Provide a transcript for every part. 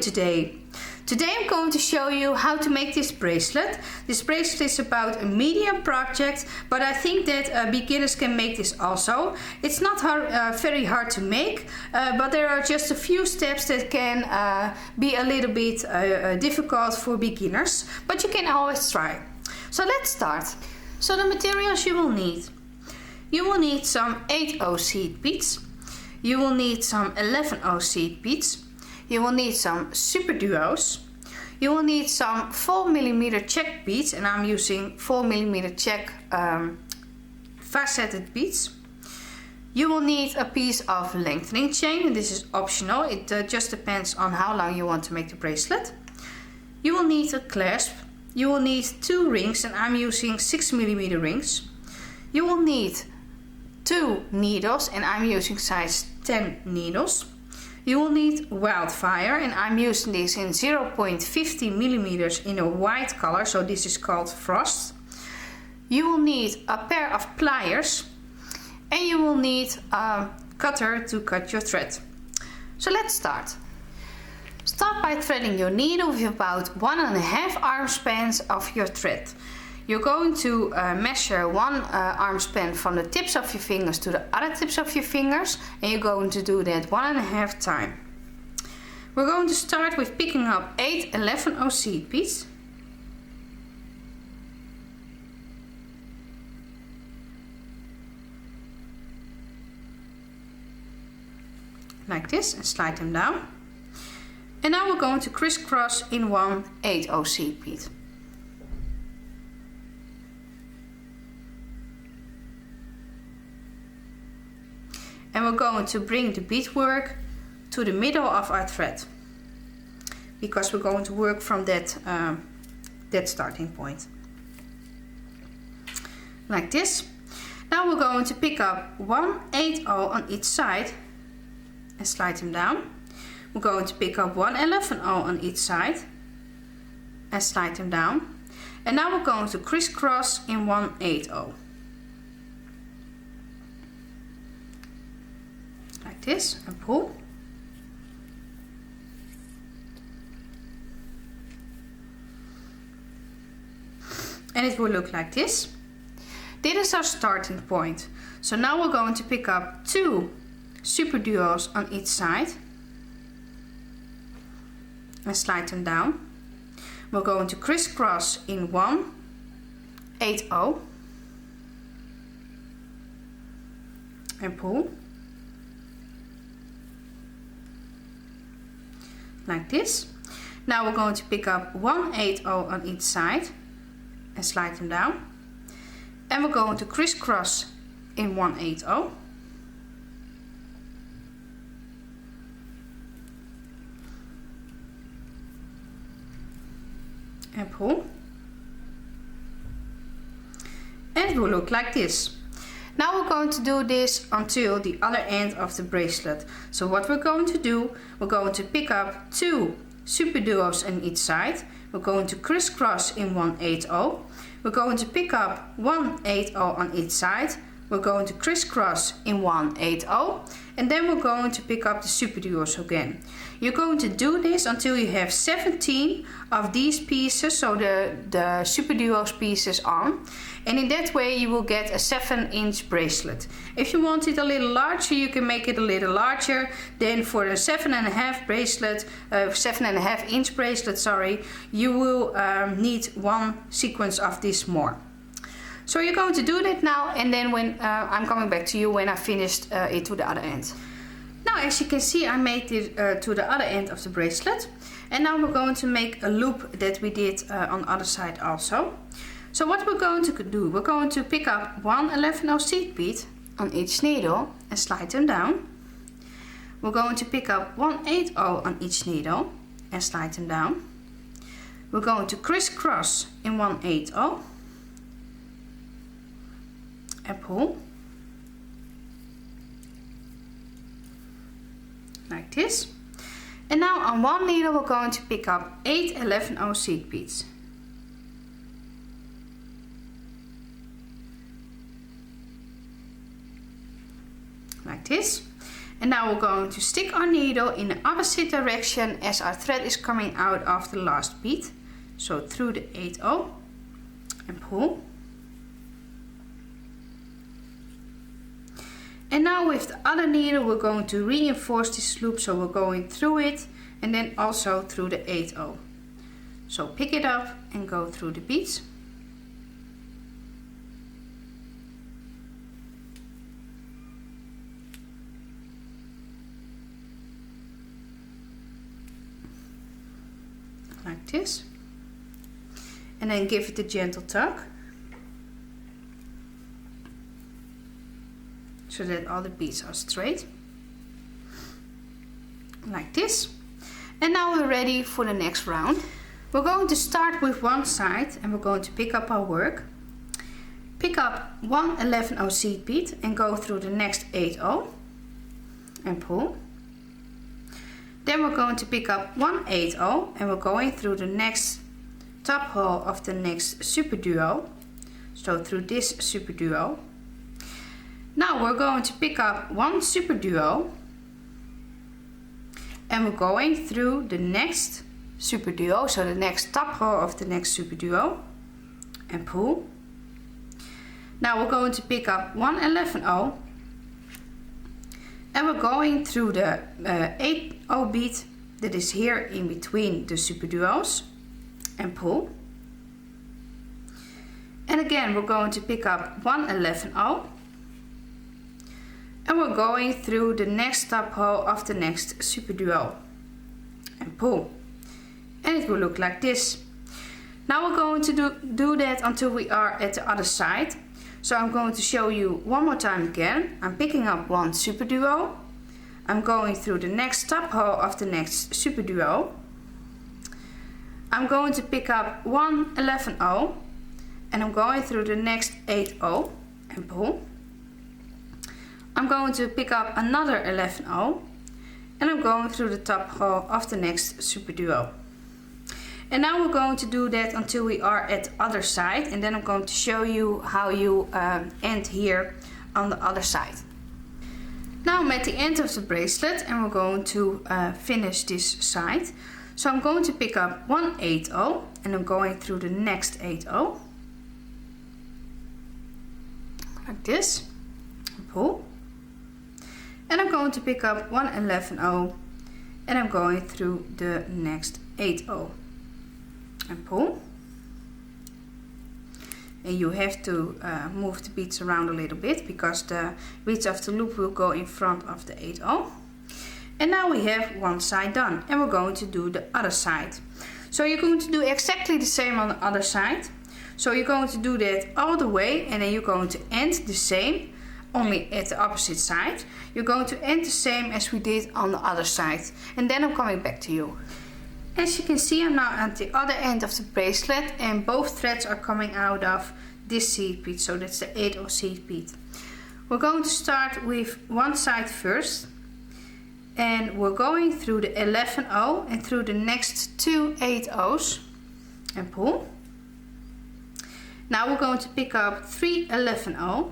today. Today I'm going to show you how to make this bracelet. This bracelet is about a medium project, but I think that beginners can make this also. It's not very hard to make, but there are just a few steps that can be a little bit difficult for beginners, but you can always try. So let's start. So the materials you will need. You will need some 8/0 seed beads. You will need some 11/0 seed beads. You will need some Superduos. You will need some 4mm Czech beads, and I'm using 4mm Czech faceted beads. You will need a piece of lengthening chain, and this is optional. It just depends on how long you want to make the bracelet. You will need a clasp. You will need 2 rings, and I'm using 6mm rings. You will need 2 needles, and I'm using size 10 needles. You will need wildfire, and I'm using this in 0.50mm in a white color, so this is called frost. You will need a pair of pliers, and you will need a cutter to cut your thread. So let's start. Start by threading your needle with about 1.5 arm spans of your thread. You're going to measure 1 arm span from the tips of your fingers to the other tips of your fingers, and you're going to do that 1.5 times. We're going to start with picking up 8 11/0 seed beads. Like this, and slide them down. And now we're going to crisscross in 1 8/0 seed bead. And we're going to bring the beadwork to the middle of our thread, because we're going to work from that starting point. Like this. Now we're going to pick up 1 8/0 on each side and slide them down. We're going to pick up 1 11/0 on each side and slide them down. And now we're going to crisscross in 1 8/0. Like this, and pull. And it will look like this. This is our starting point. So now we're going to pick up 2 Superduos on each side and slide them down. We're going to crisscross in 1 8/0 and pull. Like this. Now we're going to pick up 1 8/0 on each side and slide them down. And we're going to crisscross in 1 8/0. And pull. And it will look like this. Now we're going to do this until the other end of the bracelet. So what we're going to do, we're going to pick up 2 Superduos on each side. We're going to crisscross in 1 8/0. We're going to pick up 1 8/0 on each side. We're going to crisscross in 1 8/0. And then we're going to pick up the Superduos again. You're going to do this until you have 17 of these pieces, so the Superduos pieces on. And in that way you will get a 7-inch bracelet. If you want it a little larger, you can make it a little larger. Then for the 7.5-inch bracelet, sorry, you will need 1 sequence of this more. So you're going to do that now, and then when I'm coming back to you when I finished it to the other end. Now, as you can see, I made it to the other end of the bracelet, and now we're going to make a loop that we did on the other side also. So what we're going to do, we're going to pick up 1 11/0 seed bead on each needle and slide them down. We're going to pick up 1 8/0 on each needle and slide them down. We're going to crisscross in 1 8/0 and pull. Like this. And now on 1 needle we're going to pick up 8 11/0 seed beads. Like this. And now we're going to stick our needle in the opposite direction as our thread is coming out of the last bead. So through the 8/0 and pull. And now with the other needle we're going to reinforce this loop, so we're going through it and then also through the 8/0. So pick it up and go through the beads. Like this. And then give it a gentle tug. So that all the beads are straight. Like this. And now we're ready for the next round. We're going to start with one side and we're going to pick up our work. Pick up one 11/0 seed bead and go through the next 8/0 and pull. Then we're going to pick up one 8/0 and we're going through the next top hole of the next superduo. So through this superduo. Now we're going to pick up one superduo and we're going through the next superduo, so the next top hole of the next superduo, and pull. Now we're going to pick up one 11/0 and we're going through the 8/0 bead that is here in between the superduos and pull. And again we're going to pick up one 11/0 and we're going through the next top hole of the next superduo and pull. And it will look like this. Now we're going to do that until we are at the other side. So I'm going to show you one more time again. I'm picking up one superduo. I'm going through the next top hole of the next superduo. I'm going to pick up one 11/0 and I'm going through the next 8/0 and pull. I'm going to pick up another 11/0 and I'm going through the top hole of the next superduo. And now we're going to do that until we are at the other side, and then I'm going to show you how you end here on the other side. Now I'm at the end of the bracelet and we're going to finish this side. So I'm going to pick up one 8/0 and I'm going through the next 8/0 like this and pull. And I'm going to pick up one 11/0 and I'm going through the next 8/0 and pull. And you have to move the beads around a little bit because the beads of the loop will go in front of the 8/0. And now we have one side done and we're going to do the other side. So you're going to do exactly the same on the other side. So you're going to do that all the way and then you're going to end the same, only at the opposite side. You're going to end the same as we did on the other side. And then I'm coming back to you. As you can see, I'm now at the other end of the bracelet and both threads are coming out of this seed bead. So that's the 8/0 seed bead. We're going to start with one side first. And we're going through the 11/0 and through the next two 8/0s and pull. Now we're going to pick up three 11/0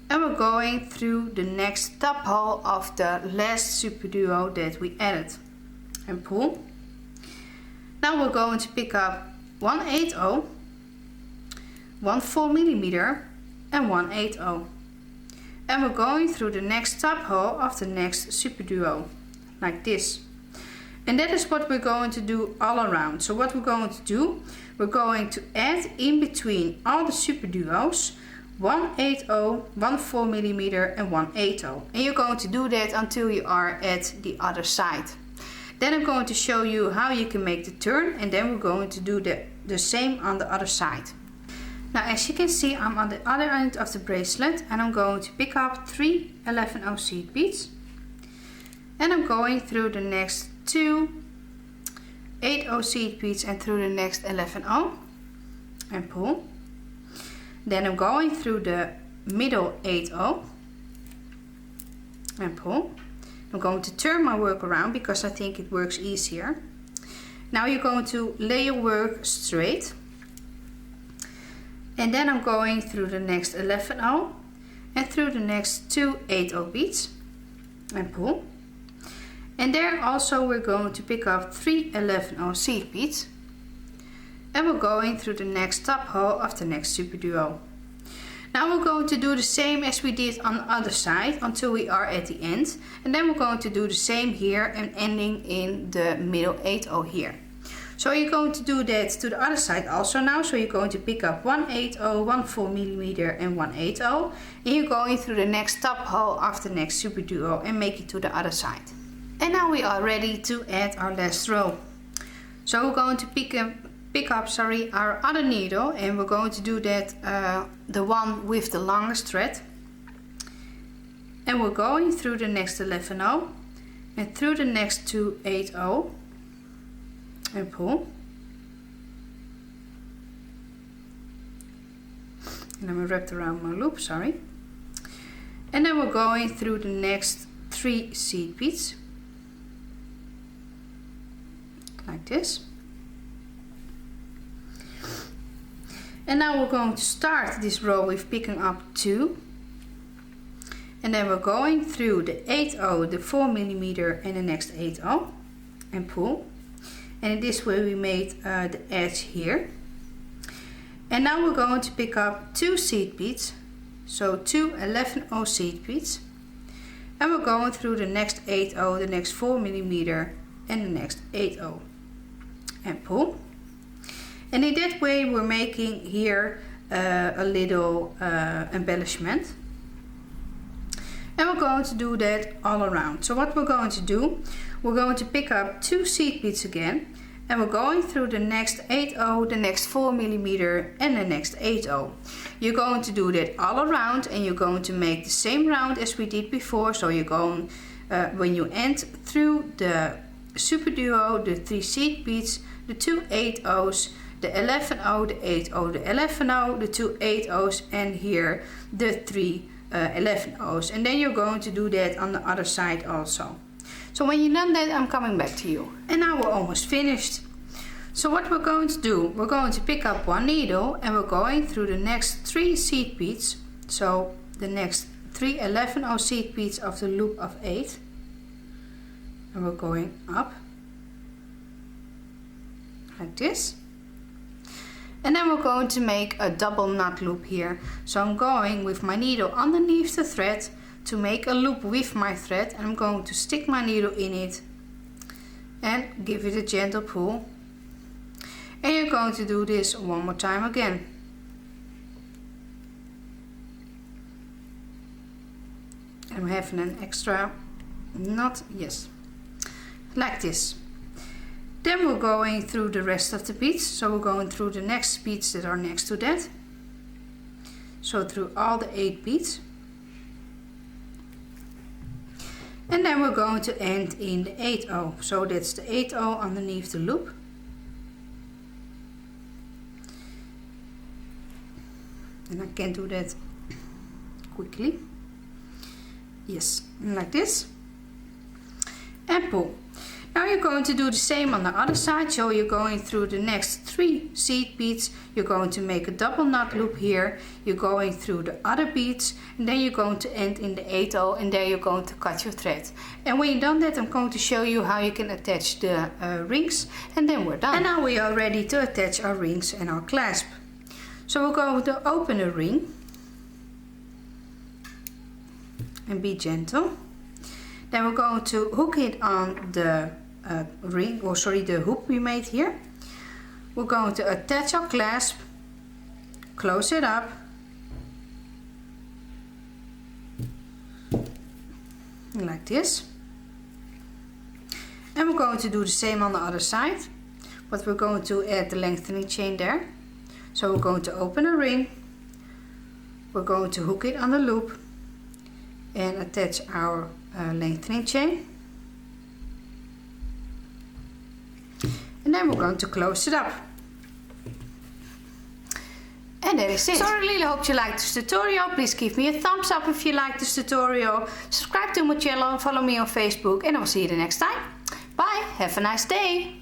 and we're going through the next top hole of the last superduo that we added and pull. Now we're going to pick up one 8/0, one 4mm and one 8/0. And we're going through the next top hole of the next superduo like this. And that is what we're going to do all around. So what we're going to do, we're going to add in between all the superduos one 8/0, one 4mm and one 8/0. And you're going to do that until you are at the other side. Then I'm going to show you how you can make the turn, and then we're going to do the same on the other side. Now as you can see, I'm on the other end of the bracelet and I'm going to pick up three 11/0 seed beads. And I'm going through the next two 8/0 seed beads and through the next 11/0 and pull. Then I'm going through the middle 8/0 and pull. I'm going to turn my work around because I think it works easier. Now you're going to lay your work straight. And then I'm going through the next 11/0 and through the next two 8/0 beads and pull. And there also we're going to pick up 3 11/0 seed beads. And we're going through the next top hole of the next Superduo. Now we're going to do the same as we did on the other side until we are at the end. And then we're going to do the same here and ending in the middle 8/0 here. So you're going to do that to the other side also now. So you're going to pick up 1 8/0, 1 4mm and 1 8/0. And you're going through the next top hole of the next Superduo and make it to the other side. And now we are ready to add our last row. So we're going to pick up our other needle, and we're going to do that the one with the longest thread. And we're going through the next 11/0 and through the next 2 8/0 and pull. And then we wrapped around my loop, sorry. And then we're going through the next 3 seed beads like this. And now we're going to start this row with picking up 2. And then we're going through the 8/0, the 4mm and the next 8/0 and pull. And in this way we made the edge here. And now we're going to pick up 2 seed beads. So 2 11/0 seed beads. And we're going through the next 8/0, the next 4mm and the next 8/0 and pull. And in that way we're making here a little embellishment. And we're going to do that all around. So what we're going to do, we're going to pick up 2 seed beads again. And we're going through the next 8/0, the next 4mm and the next 8/0. You're going to do that all around, and you're going to make the same round as we did before. So you're going, when you end through the Superduo, the 3 seed beads, the 2 8/0s, the 11/0, the 8/0, the 11/0, the 2 8/0s, and here the 3 11/0s. And then you're going to do that on the other side also. So when you've done that, I'm coming back to you. And now we're almost finished. So what we're going to do, we're going to pick up 1 needle and we're going through the next 3 seed beads. So the next 3 11/0 seed beads of the loop of 8. And we're going up like this. And then we're going to make a double knot loop here. So I'm going with my needle underneath the thread to make a loop with my thread, and I'm going to stick my needle in it and give it a gentle pull. And you're going to do this one more time again. I'm having an extra knot, yes, like this. Then we're going through the rest of the beads. So we're going through the next beads that are next to that. So through all the 8 beads. And then we're going to end in the 8/0. So that's the 8/0 underneath the loop. And I can do that quickly. Yes, like this. And pull. Now you're going to do the same on the other side. So you're going through the next 3 seed beads. You're going to make a double knot loop here. You're going through the other beads. And then you're going to end in the 8/0. And there you're going to cut your thread. And when you've done that, I'm going to show you how you can attach the rings. And then we're done. And now we are ready to attach our rings and our clasp. So we're going to open a ring. And be gentle. Then we're going to hook it on the the hoop we made here. We're going to attach our clasp, close it up, like this. And we're going to do the same on the other side, but we're going to add the lengthening chain there. So we're going to open a ring, we're going to hook it on the loop and attach our lengthening chain. And then we're going to close it up. And that is it. So I really hope you liked this tutorial. Please give me a thumbs up if you liked this tutorial. Subscribe to my channel and follow me on Facebook. And I'll see you the next time. Bye. Have a nice day.